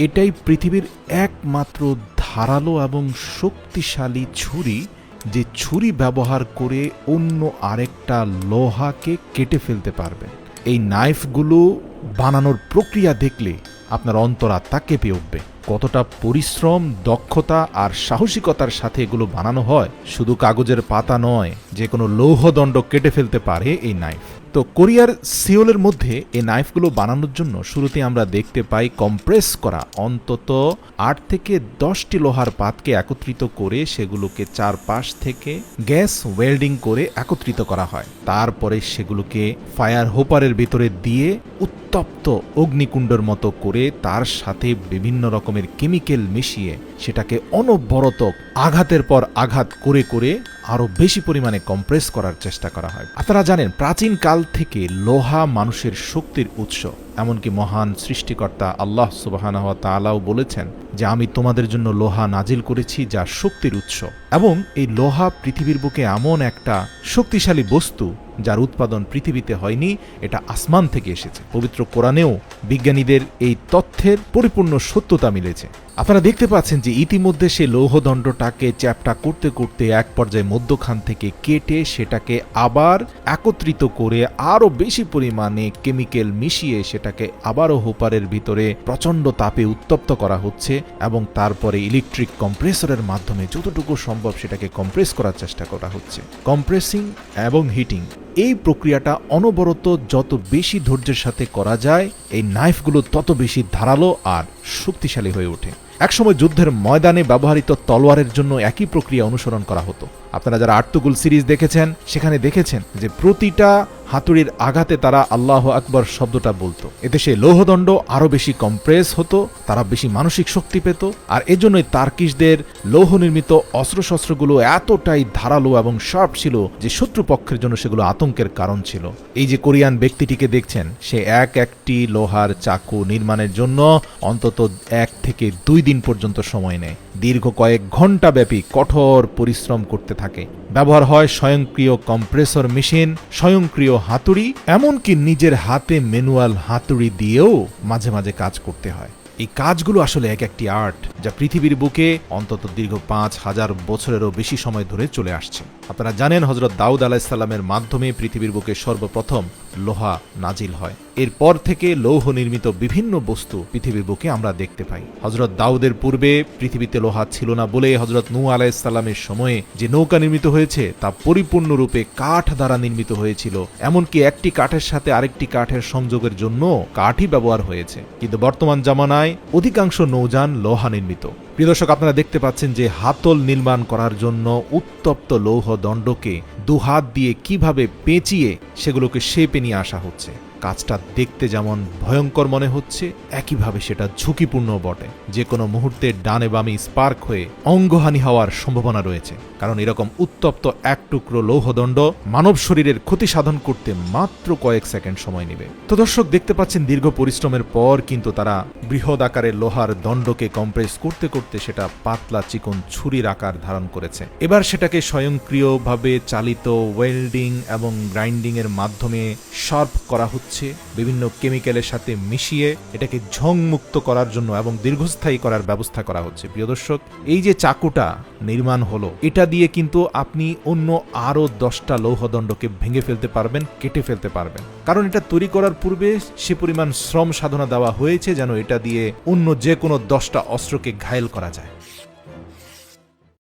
এটাই পৃথিবীর একমাত্র ধারালো এবং শক্তিশালী ছুরি, যে ছুরি ব্যবহার করে অন্য আরেকটা লোহাকে কেটে ফেলতে পারবেন। এই নাইফগুলো বানানোর প্রক্রিয়া দেখলে আপনার অন্তরাত্মা কেঁপে উঠবে। কতটা পরিশ্রম, দক্ষতা আর সাহসিকতার সাথে এগুলো বানানো হয়। শুধু কাগজের পাতা নয়, যে কোনো লৌহদণ্ড কেটে ফেলতে পারে এই নাইফ। তো কোরিয়ার সিওলের মধ্যে এই নাইফগুলো বানানোর জন্য শুরুতে আমরা দেখতে পাই কম্প্রেস করা অন্তত 8 থেকে 10টি লোহার পাতকে একত্রিত করে সেগুলোকে চারপাশ থেকে গ্যাস ওয়েল্ডিং করে একত্রিত করা হয়। তারপরে সেগুলোকে ফায়ার হোপারের ভিতরে দিয়ে উত্তপ্ত অগ্নিকুণ্ডের মতো করে তার সাথে বিভিন্ন রকমের কেমিক্যাল মিশিয়ে সেটাকে অনবরত আঘাতের পর আঘাত করে করে আরো বেশি পরিমাণে কম্প্রেস করার চেষ্টা করা হয়। আপনারা জানেন, প্রাচীন কাল থেকে লোহা মানুষের শক্তির উৎস। এমনকি মহান সৃষ্টিকর্তা আল্লাহ সুবহানাহু ওয়া তাআলাও বলেছেন যে আমি তোমাদের জন্য লোহা নাজিল করেছি যা শক্তির উৎস। এবং এই লোহা পৃথিবীর বুকে এমন একটা শক্তিশালী বস্তু যার উৎপাদন পৃথিবীতে হয়নি, এটা আসমান থেকে এসেছে। পবিত্র কোরআনেও বিজ্ঞানীদের এই তথ্যের পরিপূর্ণ সত্যতা মিলেছে। আপনারা দেখতে পাচ্ছেন যে ইতিমধ্যে সে লৌহদণ্ডটাকে চ্যাপ্টা করতে করতে এক পর্যায়ে মধ্যখান থেকে কেটে সেটাকে আবার একত্রিত করে আরো বেশি পরিমাণে কেমিক্যাল মিশিয়ে সেটাকে আবারও হোপারের ভিতরে প্রচণ্ড তাপে উত্তপ্ত করা হচ্ছে এবং তারপরে ইলেকট্রিক কম্প্রেসরের মাধ্যমে যতটুকু সম্ভব সেটাকে কম্প্রেস করার চেষ্টা করা হচ্ছে। কম্প্রেসিং এবং হিটিং, এই প্রক্রিয়াটা অনবরত যত বেশি ধৈর্যের সাথে করা যায়, এই নাইফগুলো তত বেশি ধারালো আর শক্তিশালী হয়ে ওঠে। একসময় যুদ্ধের ময়দানে ব্যবহৃত তলোয়ারের জন্য একই প্রক্রিয়া অনুসরণ করা হতো। আপনারা যারা আর্তুগুল সিরিজ দেখেছেন সেখানে দেখেছেন যে প্রতিটা হাতুড়ির আঘাতে তারা আল্লাহু আকবার শব্দটা বলতো। এতে সে লৌহদণ্ড আরো বেশি কম্প্রেস হতো, তারা বেশি মানসিক শক্তি পেত। আর এজন্যই তার্কিশদের লৌহ নির্মিত অস্ত্রশস্ত্রগুলো এতটাই ধারালো এবং শার্প ছিল যে শত্রুপক্ষের জন্য সেগুলো আতঙ্কের কারণ ছিল। এই যে কোরিয়ান ব্যক্তিটিকে দেখছেন, সে একটি লোহার চাকু নির্মাণের জন্য অন্তত 1 থেকে 2 দিন পর্যন্ত সময় নেয়। দীর্ঘ কয়েক ঘন্টা ব্যাপী কঠোর পরিশ্রম করতে থাকে। ব্যবহার হয় স্বয়ংক্রিয় কম্প্রেসর মেশিন, স্বয়ংক্রিয় হাতুড়ি, এমনকি নিজের হাতে ম্যানুয়াল হাতুড়ি দিয়েও মাঝে মাঝে কাজ করতে হয়। এই কাজগুলো আসলে এক একটি আর্ট, যা পৃথিবীর বুকে অন্তত দীর্ঘ 5000 বছরেরও বেশি সময় ধরে চলে আসছে। আপনারা জানেন, হযরত দাউদ আলাইহিস সালামের মাধ্যমে পৃথিবীর বুকে সর্বপ্রথম লোহা নাজিল হয়। এরপর থেকে লৌহ নির্মিত বিভিন্ন বস্তু পৃথিবীর বুকে আমরা দেখতে পাই। হযরত দাউদের পূর্বে পৃথিবীতে লোহা ছিল না বলে হযরত নূহ আলাইহিস সালামের সময়ে যে নৌকা নির্মিত হয়েছে তা পরিপূর্ণরূপে কাঠ দ্বারা নির্মিত হয়েছিল। এমনকি একটি কাঠের সাথে আরেকটি কাঠের সংযোগের জন্য কাঠই ব্যবহার হয়েছে। কিন্তু বর্তমান জামানায় অধিকাংশ নৌযান লোহা নির্মিত। প্রিয় দর্শক, আপনারা দেখতে পাচ্ছেন যে হাতল নির্মাণ করার জন্য উত্তপ্ত লৌহ দণ্ডকে 2 হাত দিয়ে কিভাবে পেঁচিয়ে সেগুলোকে শেপে নিয়ে আসা হচ্ছে। কাজটা দেখতে যেমন ভয়ঙ্কর মনে হচ্ছে, একইভাবে সেটা ঝুঁকিপূর্ণ বটে। যে কোনো মুহূর্তে ডানে বামে স্পার্ক হয়ে অঙ্গহানি হওয়ার সম্ভাবনা রয়েছে, কারণ এরকম উত্তপ্ত এক টুকরো লৌহদণ্ড মানব শরীরের ক্ষতি সাধন করতে মাত্র কয়েক সেকেন্ড সময় নেবে। তো দর্শক, দেখতে পাচ্ছেন দীর্ঘ পরিশ্রমের পর কিন্তু তারা বৃহৎ আকারের লোহার দণ্ডকে কম্প্রেস করতে করতে সেটা পাতলা চিকন ছুরির আকার ধারণ করেছে। এবার সেটাকে স্বয়ংক্রিয়ভাবে চালিত ওয়েল্ডিং এবং গ্রাইন্ডিং এর মাধ্যমে শার্প করা হচ্ছে। বিভিন্ন কেমিক্যালের সাথে মিশিয়ে এটাকে ঝংমুক্ত করার জন্য এবং দীর্ঘস্থায়ী করার ব্যবস্থা করা হচ্ছে। প্রিয় দর্শক, এই যে চাকুটা নির্মাণ হলো, এটা দিয়ে কিন্তু আপনি অন্য আরো 10টা লৌহদণ্ডকে ভেঙে ফেলতে পারবেন, কেটে ফেলতে পারবেন। কারণ এটা তৈরি করার পূর্বে সে পরিমাণ শ্রম সাধনা দেওয়া হয়েছে যেন এটা দিয়ে অন্য যে কোনো 10টা অস্ত্রকে ঘায়েল করা যায়।